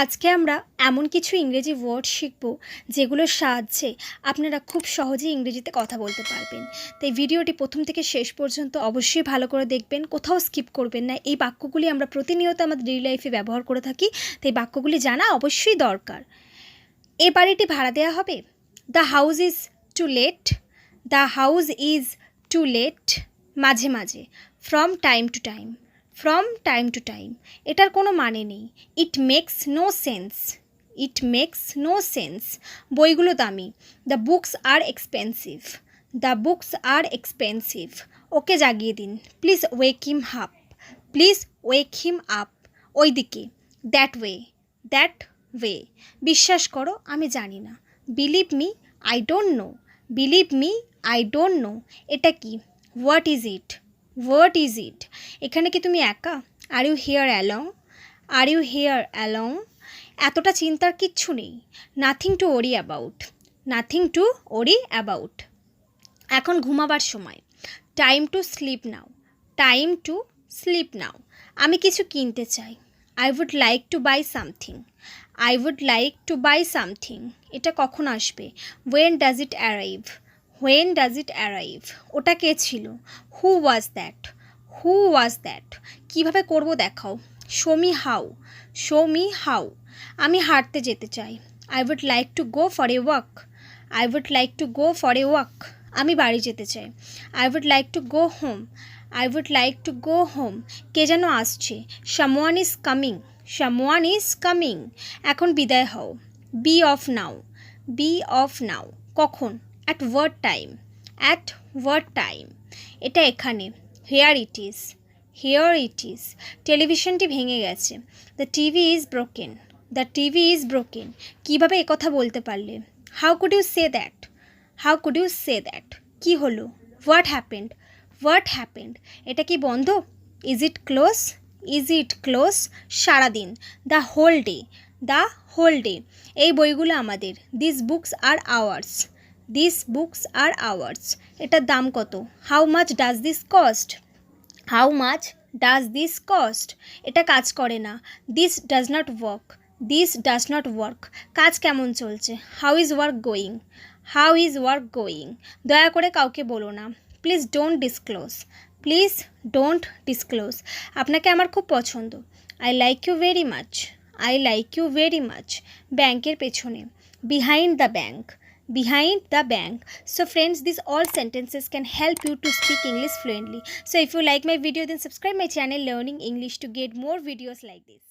আজকে আমরা এমন কিছু ইংরেজি ওয়ার্ড শিখব যেগুলোর সাহায্যে আপনারা খুব সহজেই ইংরেজিতে কথা বলতে পারবেন। তাই ভিডিওটি প্রথম থেকে শেষ পর্যন্ত অবশ্যই ভালো করে দেখবেন, কোথাও স্কিপ করবেন না। এই বাক্যগুলি আমরা প্রতিনিয়ত আমাদের ডেইলি লাইফে ব্যবহার করে থাকি, তাই বাক্যগুলি জানা অবশ্যই দরকার। এ বাড়িটি ভাড়া দেওয়া হবে। The house is to let. The house is to let. মাঝে মাঝে। From time to time. From time to time. এটার কোনো মানে নেই। It makes no sense. It makes no sense. বইগুলো দামি। The books are expensive. The books are expensive. ওকে জাগিয়ে দিন। Please wake him up. Please wake him up. ওই দিকে। That way. That way. বিশ্বাস করো আমি জানি না। Believe me I don't know. Believe me I don't know. এটা কি? What is it? What is it? এখানে কি তুমি একা? Are you here along? Are you here along? এতটা চিন্তার কিচ্ছু নেই। Nothing to worry about. Nothing to worry about. এখন ঘুমাবার সময়। Time to sleep now. Time to sleep now. আমি কিছু কিনতে চাই। I would like to buy something. I would like to buy something. এটা কখন আসবে? When does it arrive? When does it arrive? ওটা কে ছিল? Who was that? Who was that? কীভাবে করবো দেখাও। Show me how. Show me how. আমি হাঁটতে যেতে চাই। I would like to go for a walk. I would like to go for a walk. আমি বাড়ি যেতে চাই। I would like to go home. I would like to go home. কে যেন আসছে। Someone is coming. Someone is coming. এখন বিদায় হও। Be off now. Be off now. কখন? At what time? At what time? এটা এখানে। Here it is. Here it is. টেলিভিশনটি ভেঙে গেছে। The TV is broken. The TV is broken. কীভাবে একথা বলতে পারলে? How could you say that? How could you say that? কী হলো? What happened? What happened? এটা কি বন্ধ? Is it close? Is it close? সারাদিন। The whole day. The whole day. এই বইগুলো আমাদের। This books are ours. This books are ours. এটার দাম কত? How much does this cost? How much does this cost? এটা কাজ করে না। This does not work. This does not work. কাজ কেমন চলছে? How is work going? How is work going? দয়া করে কাউকে বলো না। Please don't disclose. Please don't disclose. আপনাকে আমার খুব পছন্দ। I like you very much. I like you very much. ব্যাংকের পেছনে। Behind the bank. Behind the bank. So friends, these all sentences can help you to speak English fluently. So if you like my video, then subscribe my channel Learning English to get more videos like this.